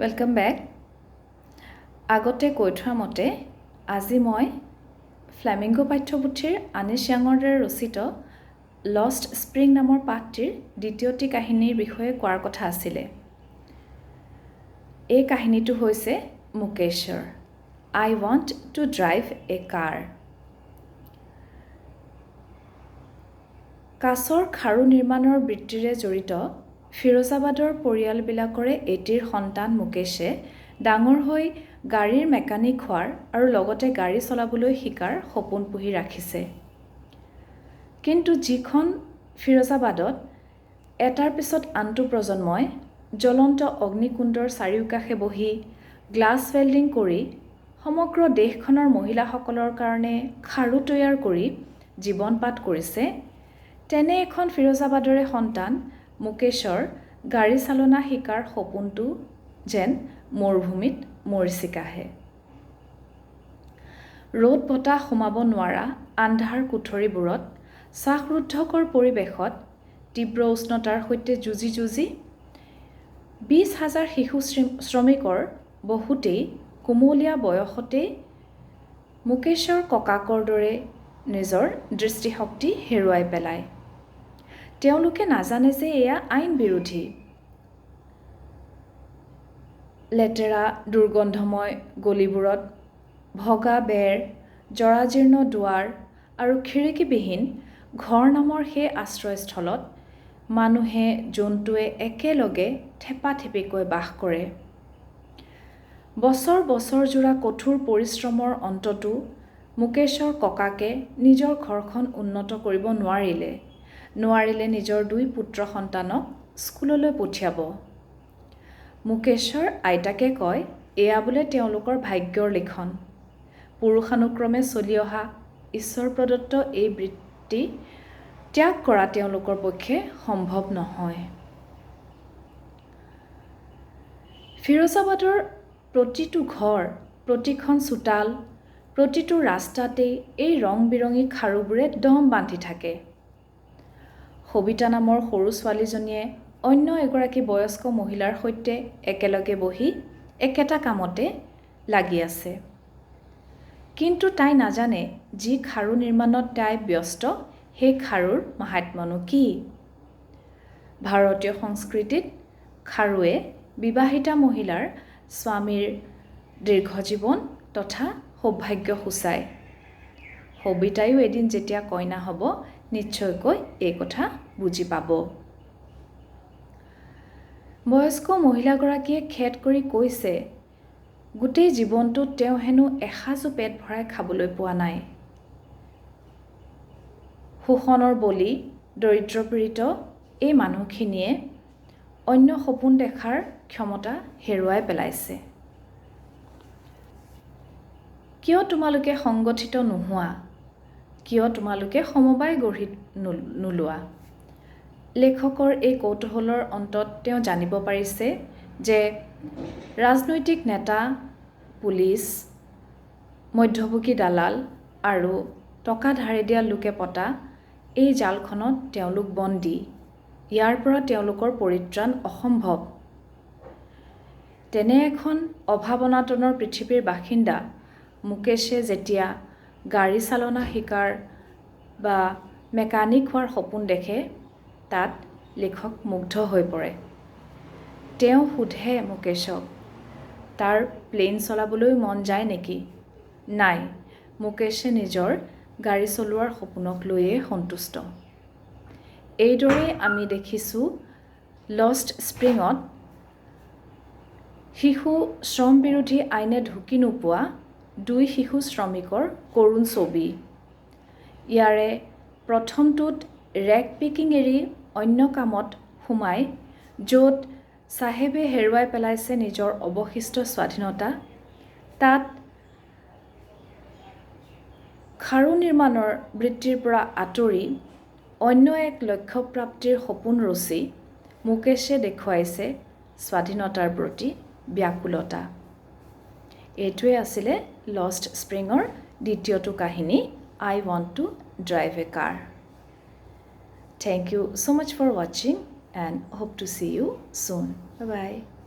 Welcome back. আগতে কৈ থোৱা মতে আজি মই ফ্লেমিংগো পাঠ্যপুথিৰ আনিছ য়াঙৰ দ্বাৰা ৰচিত লষ্ট স্প্ৰিং নামৰ পাঠটিৰ দ্বিতীয়টি কাহিনীৰ বিষয়ে কোৱাৰ কথা আছিলে। এই কাহিনীটো হৈছে মুকেশৰ I want to drive a car. কাছৰ খাৰু নিৰ্মাণৰ বৃত্তিৰে জড়িত ফিৰোজাবাদৰ পৰিয়ালবিলাকৰে এটিৰ সন্তান মুকেশে ডাঙৰ হৈ গাড়ীৰ মেকানিক হোৱাৰ আৰু লগতে গাড়ী চলাবলৈ শিকাৰ সপোন পুহি ৰাখিছে। কিন্তু যিখন ফিৰোজাবাদত এটাৰ পিছত আনটো প্ৰজন্মই জ্বলন্ত অগ্নিকুণ্ডৰ চাৰিওকাষে বহি গ্লাছ ৱেল্ডিং কৰি সমগ্ৰ দেশখনৰ মহিলাসকলৰ কাৰণে খাৰু তৈয়াৰ কৰি জীৱনপাত কৰিছে, তেনে এখন ফিৰোজাবাদৰে সন্তান মুকেশৰ গাড়ী চালনা শিকাৰ সপোনটো যেন মৰুভূমিত মৰিচিকাহে। ৰ'দ বতাহ সোমাব নোৱাৰা আন্ধাৰ কোঠৰীবোৰত শ্বাসৰুদ্ধকৰ পৰিৱেশত তীব্ৰ উষ্ণতাৰ সৈতে যুঁজি 20,000 শিশু শ্ৰমিকৰ বহুতেই কুমলীয়া বয়সতেই মুকেশৰ ককাকৰ দৰে নিজৰ দৃষ্টিশক্তি হেৰুৱাই পেলায়। তেওঁলোকে নাজানে যে এয়া আইন বিৰোধী। লেতেৰা দুৰ্গন্ধময় গলিবোৰত ভগা বেৰ, জৰাজীৰ্ণ দুৱাৰ আৰু খিৰিকীবিহীন ঘৰ নামৰ সেই আশ্ৰয়স্থলত মানুহে জন্তুৱে একেলগে থেপাথেপিকৈ বাস কৰে। বছৰ বছৰ জোৰা কঠোৰ পৰিশ্ৰমৰ অন্ততো মুকেশৰ ককাকে নিজৰ ঘৰখন উন্নত কৰিব নোৱাৰিলে নিজৰ 2 পুত্ৰ সন্তানক স্কুললৈ পঠিয়াব। মুকেশৰ আইতাকে কয় এয়া বোলে তেওঁলোকৰ ভাগ্যৰ লিখন। পুৰুষানুক্ৰমে চলি অহা ঈশ্বৰ প্ৰদত্ত এই বৃত্তি ত্যাগ কৰা তেওঁলোকৰ পক্ষে সম্ভৱ নহয়। ফিৰোজাবাদৰ প্ৰতিটো ঘৰ, প্ৰতিখন চোতাল, প্ৰতিটো ৰাস্তাতেই এই ৰং বিৰঙী খাৰুবোৰে দম বান্ধি থাকে। সবিতা নামৰ সৰু ছোৱালীজনীয়ে অন্য এগৰাকী বয়স্ক মহিলাৰ সৈতে একেলগে বহি একেটা কামতে লাগি আছে। কিন্তু তাই নাজানে যি খাৰু নিৰ্মাণত তাই ব্যস্ত সেই খাৰুৰ মাহাত্ম্যনো কি। ভাৰতীয় সংস্কৃতিত খাৰুৱে বিবাহিতা মহিলাৰ স্বামীৰ দীৰ্ঘজীৱন তথা সৌভাগ্য সূচায়। সবিতায়ো এদিন যেতিয়া কইনা হ'ব নিশ্চয়কৈ এই কথা বুজি পাব। বয়স্ক মহিলাগৰাকীয়ে খেদ কৰি কৈছে গোটেই জীৱনটোত তেওঁ হেনো এসাঁজো পেট ভৰাই খাবলৈ পোৱা নাই। শোষণৰ বলি দৰিদ্ৰপীড়িত এই মানুহখিনিয়ে অন্য সপোন দেখাৰ ক্ষমতা হেৰুৱাই পেলাইছে। কিয় তোমালোকে সংগঠিত নোহোৱা? কিয় তোমালোকে সমবায় গঢ়ি নোলোৱা? লেখকৰ এই কৌতূহলৰ অন্তত তেওঁ জানিব পাৰিছে যে ৰাজনৈতিক নেতা, পুলিচ, মধ্যভোগী দালাল আৰু টকা ধাৰে দিয়া লোকে পতা এই জালখনত তেওঁলোক বন্দী। ইয়াৰ পৰা তেওঁলোকৰ পৰিত্ৰাণ অসম্ভৱ। তেনে এখন অভাৱনাটনৰ পৃথিৱীৰ বাসিন্দা মুকেশে যেতিয়া গাড়ী চালনা শিকাৰ বা মেকানিক হোৱাৰ সপোন দেখে তাত লেখক মুগ্ধ হৈ পৰে। তেওঁ সোধে মুকেশক তাৰ প্লেন চলাবলৈ মন যায় নেকি? নাই, মুকেশে নিজৰ গাড়ী চলোৱাৰ সপোনক লৈয়ে সন্তুষ্ট। এইদৰে আমি দেখিছোঁ লষ্ট স্প্ৰিঙত শিশু শ্ৰম বিৰোধী আইনে ঢুকি নোপোৱা 2 শিশু শ্ৰমিকৰ কৰুণ ছবি। ইয়াৰে প্ৰথমটোত ৰেক পিকিং এৰি অন্য কামত সোমাই য'ত চাহেবে হেৰুৱাই পেলাইছে নিজৰ অৱশিষ্ট স্বাধীনতা, তাত খাৰু নিৰ্মাণৰ বৃত্তিৰ পৰা আঁতৰি অন্য এক লক্ষ্যপ্ৰাপ্তিৰ সপোন ৰচি মুকেশে দেখুৱাইছে স্বাধীনতাৰ প্ৰতি ব্যাকুলতা। এইটোৱে আছিলে লষ্ট স্প্ৰিঙৰ দ্বিতীয়টো কাহিনী I want to drive a car. Thank you so much for watching and hope to see you soon. Bye bye.